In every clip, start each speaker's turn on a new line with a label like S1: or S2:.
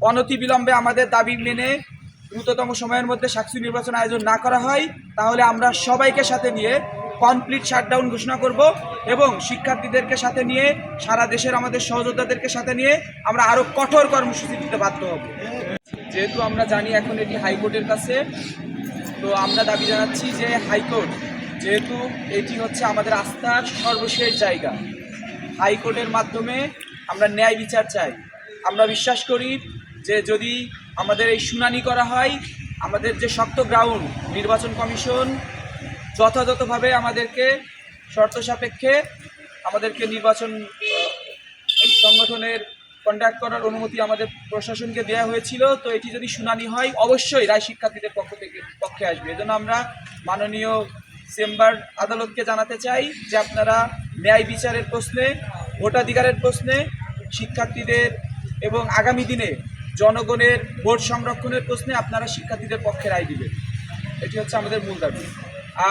S1: অনতিবিলম্বে আমাদের দাবি মেনে দ্রুততম সময়ের মধ্যে সাকসু নির্বাচন আয়োজন না করা হয়, তাহলে আমরা সবাইকে সাথে নিয়ে কমপ্লিট শাটডাউন ঘোষণা করব এবং শিক্ষার্থীদেরকে সাথে নিয়ে সারা দেশের আমাদের সহযোদ্ধাদেরকে সাথে নিয়ে আমরা আরও কঠোর কর্মসূচি দিতে বাধ্য হব। যেহেতু আমরা জানি এখন এটি হাইকোর্টের কাছে, তো আমরা দাবি জানাচ্ছি যে হাইকোর্ট, যেহেতু এটি হচ্ছে আমাদের আস্থার সর্বশেষ জায়গা, হাইকোর্টের মাধ্যমে আমরা ন্যায় বিচার চাই। আমরা বিশ্বাস করি যে যদি আমাদের এই শুনানি করা হয়, আমাদের যে শক্ত গ্রাউন্ড নির্বাচন কমিশন যথাযথভাবে আমাদেরকে শর্ত সাপেক্ষে আমাদেরকে নির্বাচন সংগঠনের কন্ডাক্ট করার অনুমতি আমাদের প্রশাসনকে দেওয়া হয়েছিল। তো এটি যদি শুনানি হয় অবশ্যই রায় শিক্ষার্থীদের পক্ষে আসবে। এজন্য আমরা মাননীয় চেম্বার আদালতকে জানাতে চাই যে আপনারা ন্যায় বিচারের প্রশ্নে, ভোটাধিকারের প্রশ্নে, শিক্ষার্থীদের এবং আগামী দিনে জনগণের ভোট সংরক্ষণের প্রশ্নে আপনারা শিক্ষার্থীদের পক্ষে রায় দিবেন। এটি হচ্ছে আমাদের মূল দাবি।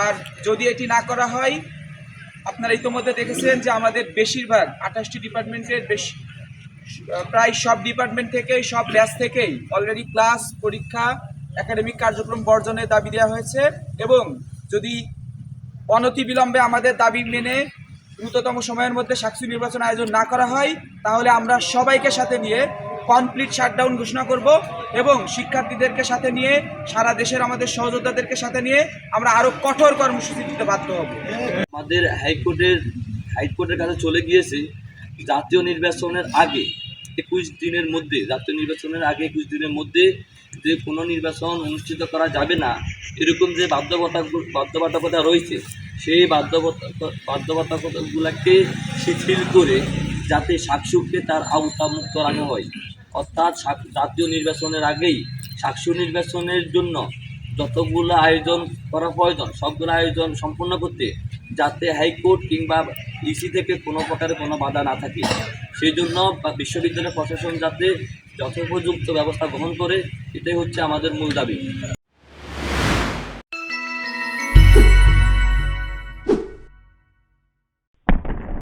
S1: আর যদি এটি না করা হয়, আপনারা ইতিমধ্যে দেখেছেন যে আমাদের বেশিরভাগ 28টি ডিপার্টমেন্টের প্রায় সব ডিপার্টমেন্ট থেকেই, সব ব্যাচ থেকেই অলরেডি ক্লাস, পরীক্ষা, একাডেমিক কার্যক্রম বর্জনের দাবি দেওয়া হয়েছে। এবং যদি অনতিবিলম্বে আমাদের দাবি মেনে দ্রুততম সময়ের মধ্যে সাকসু নির্বাচন আয়োজন না করা হয়, তাহলে আমরা সবাইকে সাথে নিয়ে কমপ্লিট শাটডাউন ঘোষণা করব এবং শিক্ষার্থীদেরকে সাথে নিয়ে সারা দেশের আমাদের সহযোদ্ধাদেরকে সাথে নিয়ে আমরা আরও কঠোর কর্মসূচি দিতে বাধ্য হব।
S2: আমাদের হাইকোর্টের কাছে চলে গিয়েছে জাতীয় নির্বাচনের আগে 21 দিনের মধ্যে, জাতীয় নির্বাচনের আগে 21 দিনের মধ্যে যে কোনো নির্বাচন অনুষ্ঠিত করা যাবে না, এরকম যে বাধ্যবাধকতা রয়েছে, সেই বাধ্যবাধকতাগুলোকে শিথিল করে যাতে সাকসুকে তার আওতামুক্ত রাখা হয়। অর্থাৎ জাতীয় নির্বাচনের আগেই সাকসু নির্বাচনের জন্য যতগুলো আয়োজন করা প্রয়োজন সবগুলো আয়োজন সম্পূর্ণ করতে যাতে হাইকোর্ট কিংবা ইসি থেকে কোনো প্রকারের কোনো বাধা না থাকে, সেই জন্য বিশ্ববিদ্যালয় প্রশাসন যাতে যথোপযুক্ত ব্যবস্থা গ্রহণ করে, এটাই হচ্ছে আমাদের মূল দাবি।